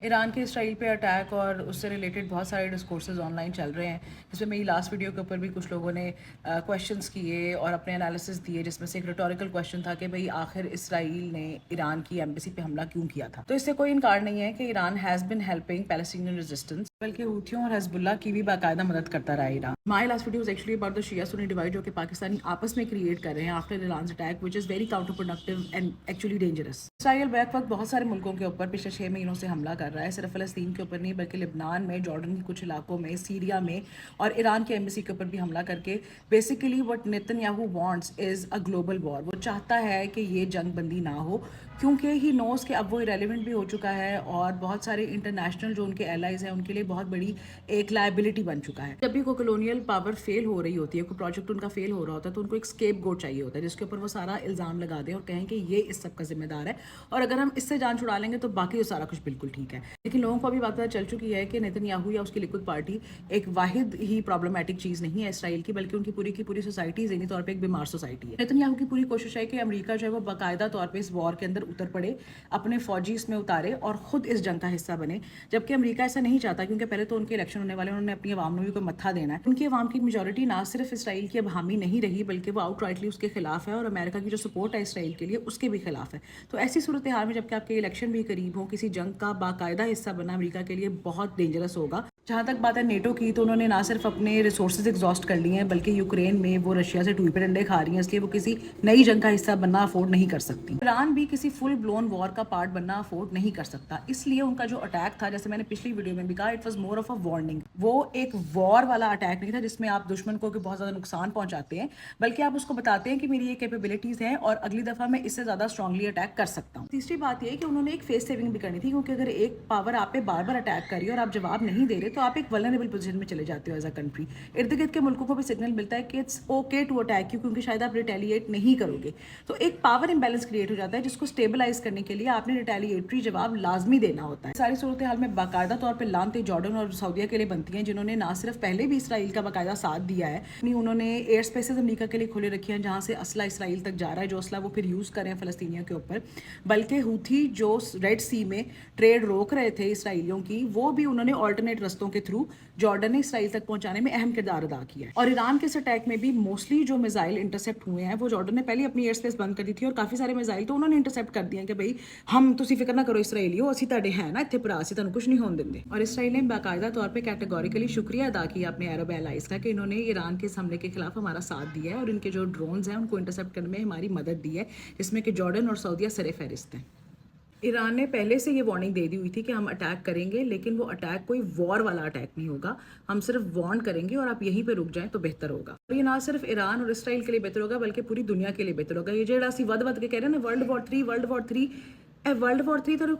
ایران کے اسرائیل پہ اٹیک اور اس سے ریلیٹڈ بہت سارے ڈسکورسز آن لائن چل رہے ہیں، جس میں میری لاسٹ ویڈیو کے اوپر بھی کچھ لوگوں نے کویشچنس کیے اور اپنے انالیسس دیے، جس میں سے ایک ریٹوریکل کویشچن تھا کہ بھئی آخر اسرائیل نے ایران کی ایمبیسی پہ حملہ کیوں کیا تھا؟ تو اس سے کوئی انکار نہیں ہے کہ Iran has been helping Palestinian resistance, بلکہ ہوتھیوں اور حزب اللہ کی بھی باقاعدہ مدد کرتا رہا Iran. My last video is actually about the Shia Sunni divide جو کہ پاکستانی آپس میں کریٹ کر رہے ہیں after Iran's attack, which is very counterproductive and actually dangerous. Israel بیک وقت بہت سارے ملکوں کے اوپر پچھلے 6 مہینوں سے حملہ کر رہا ہے، صرف فلسطین کے اوپر نہیں بلکہ لبنان میں، جارڈن کے کچھ علاقوں میں، سیریا میں اور ایران کے ایمبیسی کے اوپر بھی حملہ کر کے basically what Netanyahu wants is a global war. وہ چاہتا ہے کہ یہ جنگ بندی نہ ہو، کیونکہ ہی نوز کہ اب وہ ریلیونٹ بھی ہو چکا ہے اور بہت سارے انٹرنیشنل جو ان کے ایلائز ہیں ان کے لیے بہت بڑی ایک لائبلٹی بن چکا ہے. جب بھی کوئی کولونیل پاور فیل ہو رہی ہوتی ہے، کوئی پروجیکٹ ان کا فیل ہو رہا ہوتا ہے، تو ان کو ایک اسکیپ گوٹ چاہیے ہوتا ہے جس کے اوپر وہ سارا الزام لگا دیں اور کہیں کہ یہ اس سب کا ذمہ دار ہے، اور اگر ہم اس سے جان چھڑا لیں گے تو باقی وہ سارا کچھ بالکل ٹھیک ہے. لیکن لوگوں کو ابھی بات پتہ چل چکی ہے کہ نیتن یاہو یا اس کی لیکود پارٹی ایک واحد ہی پرابلمٹک چیز نہیں ہے اسرائیل کی، بلکہ ان کی پوری سوسائٹی ذہنی طور پہ ایک بیمار سوسائٹی ہے. نیتن یاہو کی پوری کوشش ہے کہ امریکہ جو ہے وہ باقاعدہ طور پہ اس وار کے اندر اتر پڑے، اپنے فوجی اس میں اتارے اور خود اس جنگ کا حصہ بنے، جبکہ امریکہ ایسا نہیں چاہتا، کیونکہ پہلے تو ان کے الیکشن ہونے والے، انہوں نے اپنی عوام میں بھی کوئی متھا دینا ہے. ان کی عوام کی میجورٹی نہ صرف اسرائیل کی اب حامی نہیں رہی بلکہ وہ آؤٹ رائٹلی اس کے خلاف ہے، اور امریکہ کی جو سپورٹ ہے اسرائیل کے لیے اس کے بھی خلاف ہے. تو ایسی صورتحال میں جبکہ آپ کے الیکشن بھی قریب ہوں، کسی جنگ کا باقاعدہ حصہ بننا امریکہ کے لیے بہت ڈینجرس ہوگا. جہاں تک بات ہے نیٹو کی، تو انہوں نے نہ صرف اپنے ریسورسز ایگزاسٹ کر لیے ہیں بلکہ یوکرین میں وہ رشیا سے ٹوئی پہ ڈنڈے کھا رہی ہیں، اس لیے وہ کسی نئی جنگ کا حصہ بننا افورڈ نہیں کر سکتی. ایران بھی کسی فل بلون وار کا پارٹ بننا افورڈ نہیں کر سکتا، اس لیے ان کا جو اٹیک تھا، جیسے میں نے پچھلی ویڈیو میں بھی کہا، it was more of a warning. وہ ایک وار والا اٹیک نہیں تھا جس میں آپ دشمن کو بہت زیادہ نقصان پہنچاتے ہیں، بلکہ آپ اس کو بتاتے ہیں کہ میری یہ کیپیبلٹیز ہیں اور اگلی دفعہ میں اس سے زیادہ اسٹرانگلی اٹیک کر سکتا ہوں. تیسری بات یہ کہ انہوں نے ایک فیس سیونگ بھی کرنی تھی، کیونکہ اگر ایک پاور آپ پہ بار بار اٹیک کر رہی ہے اور آپ جواب نہیں دے رہے تو آپ ایک ولنریبل پوزیشن میں چلے جاتے ہو ایز اے کنٹری. ارد گرد کے ملکوں کو بھی سگنل ملتا ہے کہ it's okay to attack you, کیونکہ شاید آپ ریٹیلیٹ نہیں کرو گے. تو ایک پاور امبیلنس کریٹ ہو جاتا ہے جس کو اسٹیبلائز کرنے کے لیے آپ نے ریٹیلیٹری جواب لازمی دینا ہوتا ہے. ساری صورتحال میں باقاعدہ طور پہ لانتے جارڈن اور سعودیہ کے لیے بنتی ہیں، جنہوں نے نہ صرف پہلے بھی اسرائیل کا باقاعدہ ساتھ دیا ہے، انہوں نے ایئر اسپیسز امریکہ کے لیے کھولے رکھے ہیں جہاں سے اسلحہ اسرائیل تک جا رہا ہے، جو اسلحہ وہ پھر یوز کریں فلسطینیوں کے اوپر. بلکہ ہوتھی جو ریڈ سی میں ٹریڈ روک رہے تھے اسرائیلیوں کی، وہ بھی انہوں نے آلٹرنیٹ رستوں کے تھرو جارڈن نے اسرائیل تک پہنچانے میں اہم کردار ادا کیا ہے. اور ایران کے اس اٹیک میں بھی موسٹلی جو میزائل انٹرسیپٹ ہوئے ہیں وہ جارڈن نے پہلے اپنی ایئر اسپیس بند کر دی تھی، اور کافی سارے میزائل تو انہوں نے انٹرسیپٹ کر دیے کہ بھئی ہم تسی فکر نہ کرو اسرائیلیو، اسی تاڈے ہیں نا اتنے پرا، اسی تانوں کچھ نہیں ہون دیں. اور اسرائیل نے باقاعدہ طور پہ کیٹیگوریکلی شکریہ ادا کیا اپنے عرب ایلائز کا کہ انہوں نے ایران کے اس حملے کے خلاف ہمارا ساتھ دیا ہے اور ان کے جو ڈرونز ہیں ان کو انٹرسیپٹ کرنے میں ہماری مدد دی ہے، جس میں کہ جارڈن اور سعودیہ سر فہرست ہیں. ایران نے پہلے سے یہ وارننگ دے دی ہوئی تھی کہ ہم اٹیک کریں گے، لیکن وہ اٹیک کوئی وار والا اٹیک نہیں ہوگا، ہم صرف وارن کریں گے اور آپ یہیں پہ رک جائیں تو بہتر ہوگا. اور یہ نہ صرف ایران اور اسرائیل کے لیے بہتر ہوگا بلکہ پوری دنیا کے لیے بہتر ہوگا. یہ جڑا اسی ود کے کہہ رہے ہیں نا ورلڈ وار 3 ورلڈ وار 3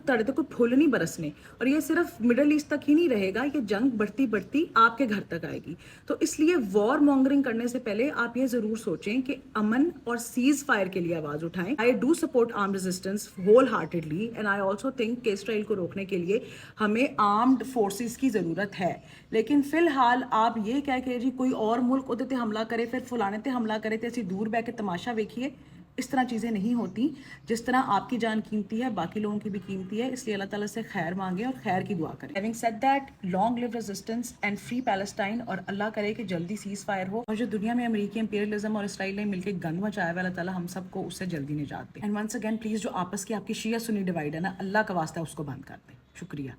تڑے تو کوئی پھول نہیں برسنے، اور یہ صرف مڈل ایسٹ تک ہی نہیں رہے گا، یہ جنگ بڑھتی آپ کے گھر تک آئے گی. تو اس لیے وار مونگرنگ کرنے سے پہلے آپ یہ ضرور سوچیں کہ امن اور سیز فائر کے لیے آواز اٹھائیں. I do support arm resistance whole heartedly and I also think کہ اسرائیل کو روکنے کے لیے ہمیں آرمڈ فورسز کی ضرورت ہے. لیکن فی الحال آپ یہ کہہ کہ جی کوئی اور ملک ادھر تے حملہ کرے پھر فلانے تے حملہ کرے تے اسی دور بیٹھ کے تماشا ویکھیے، اس طرح چیزیں نہیں ہوتی. جس طرح آپ کی جان قیمتی ہے باقی لوگوں کی بھی قیمتی ہے، اس لیے اللہ تعالیٰ سے خیر مانگیں اور خیر کی دعا کریں. Having said that, long live resistance and free Palestine، اور اللہ کرے کہ جلدی سیز فائر ہو، اور جو دنیا میں امریکی امپیریلزم اور اسرائیل نے مل کے گند مچایا ہوا، اللہ تعالیٰ ہم سب کو اس سے جلدی نجات دے. اینڈ ونس اگین پلیز جو آپس کی آپ کی شیعہ سنی ڈیوائڈ ہے نا، اللہ کا واسطہ اس کو بند کر دیں. شکریہ.